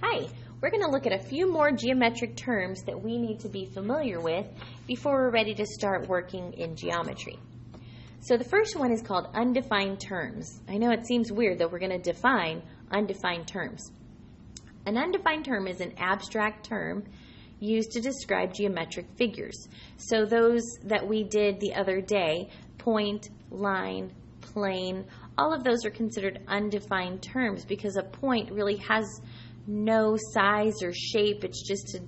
Hi, we're going to look at a few more geometric terms that we need to be familiar with before we're ready to start working in geometry. So the first one is called undefined terms. I know it seems weird that we're going to define undefined terms. An undefined term is an abstract term used to describe geometric figures. So those that we did the other day, point, line, plane, all of those are considered undefined terms because a point really has no size or shape. It's just to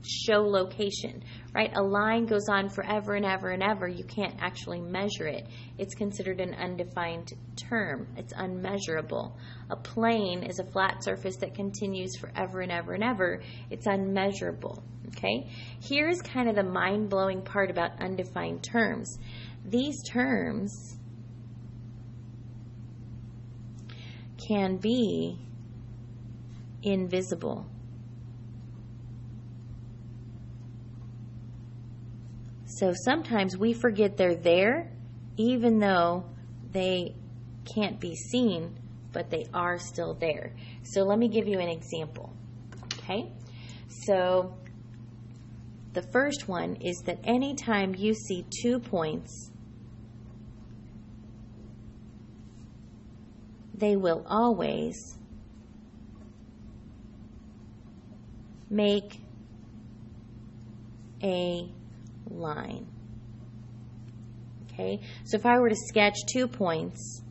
show location, right? A line goes on forever and ever and ever. You can't actually measure it. It's considered an undefined term. It's unmeasurable. A plane is a flat surface that continues forever and ever and ever. It's unmeasurable, okay? Here's kind of the mind-blowing part about undefined terms. These terms can be invisible. So sometimes we forget they're there even though they can't be seen, but they are still there. So let me give you an example. Okay? So the first one is that anytime you see 2 points, they will always make a line. Okay, so if I were to sketch 2 points,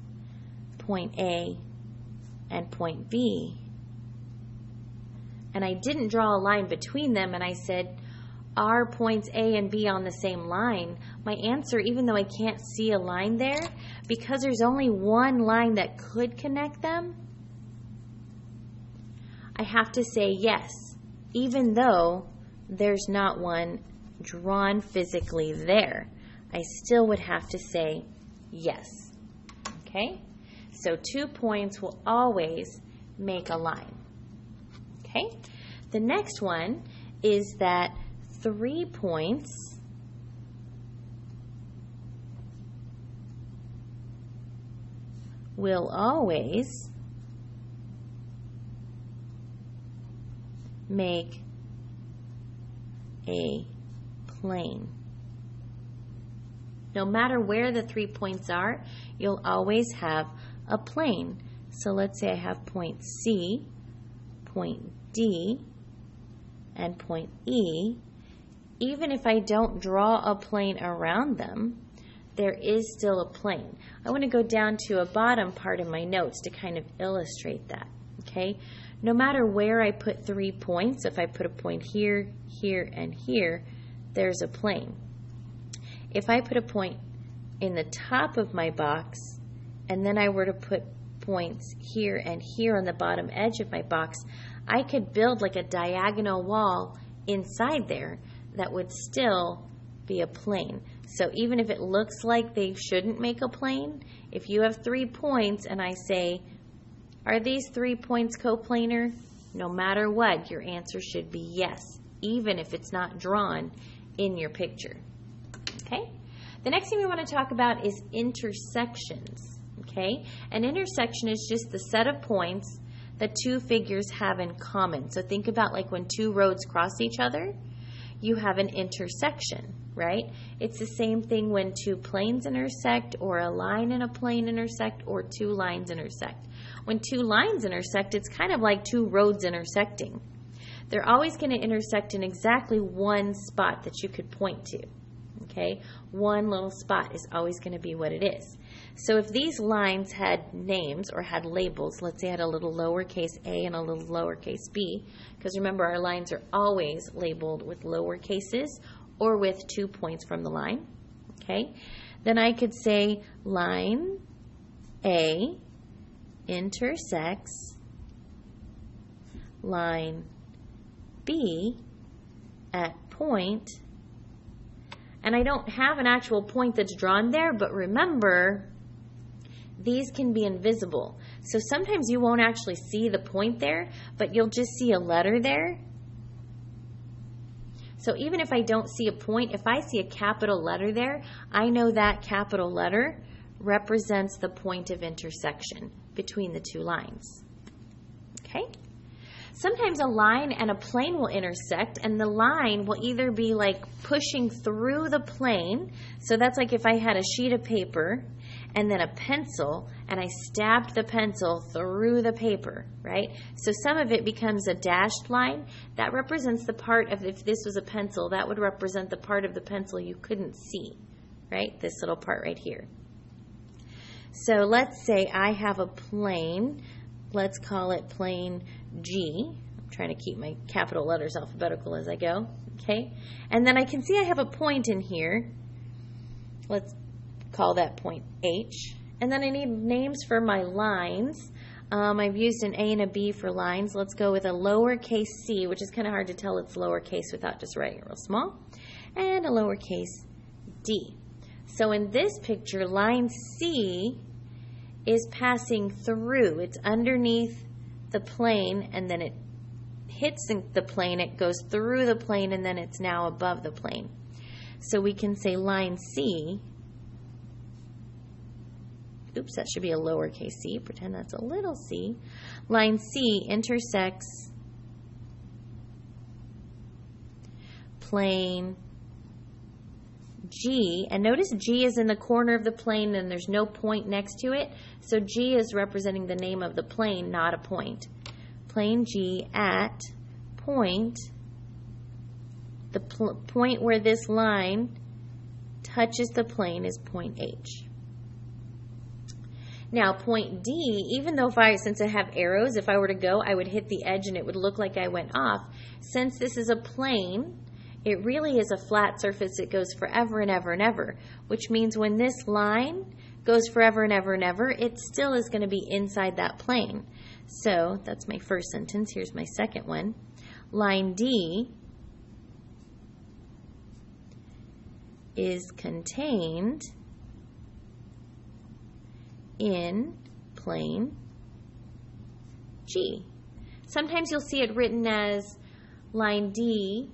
point A and point B, and I didn't draw a line between them and I said, are points A and B on the same line? My answer, even though I can't see a line there, because there's only one line that could connect them, I have to say yes, even though there's not one drawn physically there. I still would have to say yes. Okay? So 2 points will always make a line. Okay? The next one is that 3 points will always make a plane. No matter where the 3 points are, you'll always have a plane. So let's say I have point C, point D, and point E. Even if I don't draw a plane around them, there is still a plane. I want to go down to a bottom part of my notes to kind of illustrate that. Okay? No matter where I put 3 points, if I put a point here, here, and here, there's a plane. If I put a point in the top of my box, and then I were to put points here and here on the bottom edge of my box, I could build like a diagonal wall inside there that would still be a plane. So even if it looks like they shouldn't make a plane, if you have 3 points and I say, are these 3 points coplanar? No matter what, your answer should be yes, even if it's not drawn in your picture. Okay? The next thing we want to talk about is intersections. Okay? An intersection is just the set of points that 2 figures have in common. So think about like when 2 roads cross each other, you have an intersection, right? It's the same thing when 2 planes intersect, or a line and a plane intersect, or 2 lines intersect. When 2 lines intersect, it's kind of like 2 roads intersecting. They're always going to intersect in exactly one spot that you could point to. Okay? One little spot is always going to be what it is. So if these lines had names or had labels, let's say I had a little lowercase a and a little lowercase b, because remember our lines are always labeled with lower cases or with 2 points from the line. Okay? Then I could say line A intersects line B at point, and I don't have an actual point that's drawn there, but remember, these can be invisible. So sometimes you won't actually see the point there, but you'll just see a letter there. So even if I don't see a point, if I see a capital letter there, I know that capital letter represents the point of intersection between the 2 lines. Okay? Sometimes a line and a plane will intersect, and the line will either be like pushing through the plane. So that's like if I had a sheet of paper and then a pencil, and I stabbed the pencil through the paper, right? So some of it becomes a dashed line. That represents the part of, if this was a pencil, that would represent the part of the pencil you couldn't see, right? This little part right here. So let's say I have a plane. Let's call it plane G. I'm trying to keep my capital letters alphabetical as I go, okay? And then I can see I have a point in here. Let's call that point H. And then I need names for my lines. I've used an A and a B for lines. Let's go with a lowercase c, which is kind of hard to tell it's lowercase without just writing it real small, and a lowercase d. So in this picture, line C is passing through. It's underneath the plane, and then it hits the plane. It goes through the plane, and then it's now above the plane. So we can say line C. Oops, that should be a lowercase c. Pretend that's a little c. Line C intersects plane G, and notice G is in the corner of the plane and there's no point next to it, so G is representing the name of the plane, not a point. Plane G at point, the point where this line touches the plane is point H. Now point D, even though since I have arrows, if I were to go, I would hit the edge and it would look like I went off. Since this is a plane, it really is a flat surface that goes forever and ever and ever, which means when this line goes forever and ever and ever, it still is going to be inside that plane. So that's my first sentence. Here's my second one. Line D is contained in plane G. Sometimes you'll see it written as line D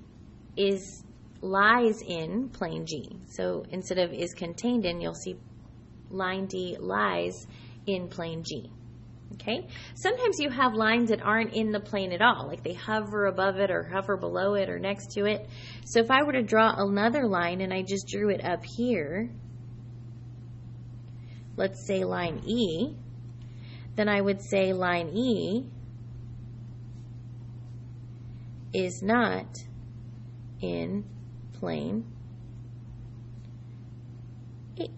lies in plane G. So instead of is contained in, you'll see line D lies in plane G. Okay? Sometimes you have lines that aren't in the plane at all, like they hover above it or hover below it or next to it. So if I were to draw another line and I just drew it up here, let's say line E, then I would say line E is not in plane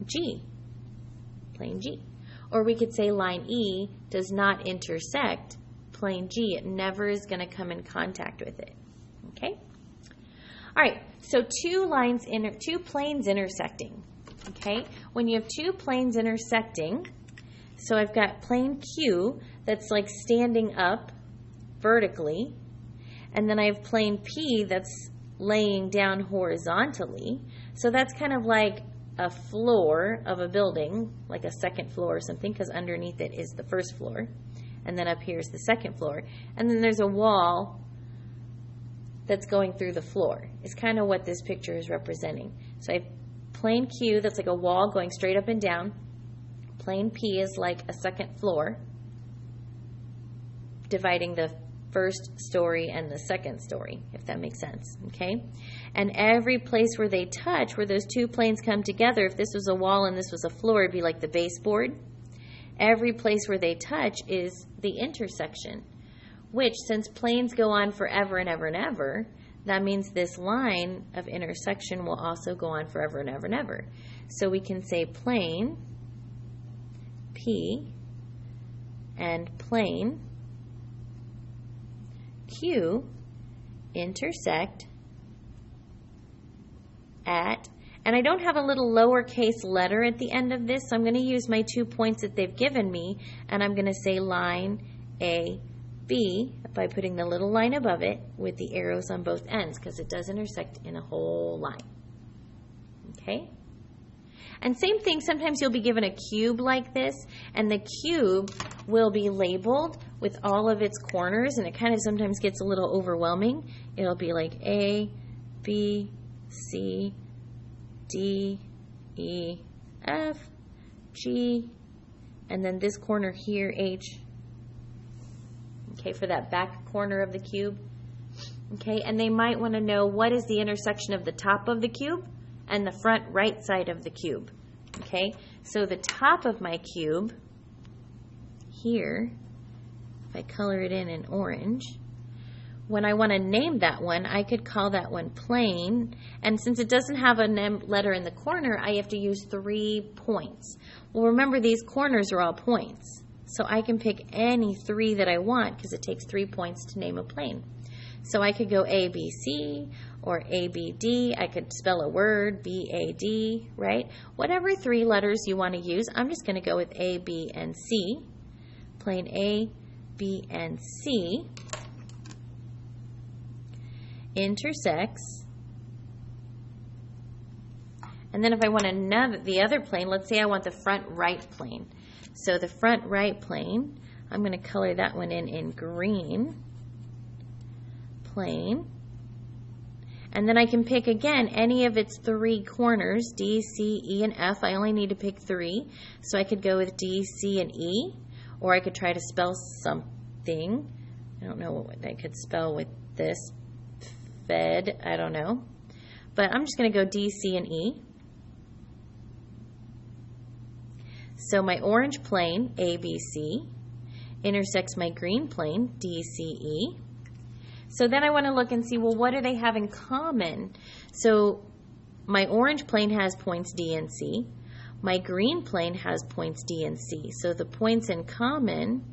G, plane G. Or we could say line E does not intersect plane G. It never is going to come in contact with it. Okay? All right, so two planes intersecting. Okay? When you have two planes intersecting, so I've got plane Q that's like standing up vertically, and then I have plane P that's laying down horizontally. So that's kind of like a floor of a building, like a second floor or something, because underneath it is the first floor. And then up here is the second floor. And then there's a wall that's going through the floor. It's kind of what this picture is representing. So I have plane Q that's like a wall going straight up and down. Plane P is like a second floor, dividing the first story and the second story, if that makes sense, okay? And every place where they touch, where those two planes come together, if this was a wall and this was a floor, it'd be like the baseboard. Every place where they touch is the intersection, which, since planes go on forever and ever and ever, that means this line of intersection will also go on forever and ever and ever. So we can say plane P and plane Q intersect at, and I don't have a little lowercase letter at the end of this, so I'm going to use my 2 points that they've given me, and I'm going to say line A, B by putting the little line above it with the arrows on both ends, because it does intersect in a whole line. Okay? And same thing, sometimes you'll be given a cube like this, and the cube will be labeled with all of its corners, and it kind of sometimes gets a little overwhelming. It'll be like A, B, C, D, E, F, G, and then this corner here, H. okay, for that back corner of the cube. Okay, and they might want to know what is the intersection of the top of the cube and the front right side of the cube. Okay, so the top of my cube here, if I color it in orange, when I want to name that one, I could call that one plane, and since it doesn't have a letter in the corner, I have to use 3 points. Well, remember, these corners are all points, so I can pick any 3 that I want because it takes 3 points to name a plane. So I could go ABC or ABD. I could spell a word, BAD, right? Whatever 3 letters you want to use, I'm just going to go with A, B, and C. Plane A, B, and C intersects. And then if I want the other plane, let's say I want the front right plane. So the front right plane, I'm going to color that one in green. Plane. And then I can pick again any of its 3 corners, D, C, E, and F. I only need to pick 3. So I could go with D, C, and E, or I could try to spell something. I don't know what I could spell with this. Fed, I don't know. But I'm just going to go D, C, and E. So my orange plane, ABC, intersects my green plane, DCE. So then I want to look and see, well, what do they have in common? So my orange plane has points D and C. My green plane has points D and C. So the points in common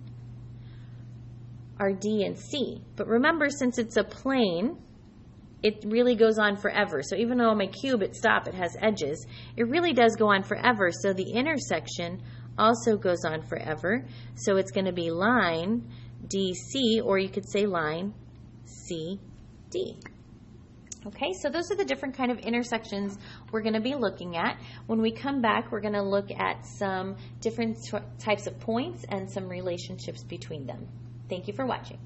are D and C. But remember, since it's a plane, it really goes on forever. So even though on my cube it has edges, it really does go on forever. So the intersection also goes on forever. So it's going to be line DC, or you could say line CD. Okay, so those are the different kind of intersections we're going to be looking at. When we come back, we're going to look at some different types of points and some relationships between them. Thank you for watching.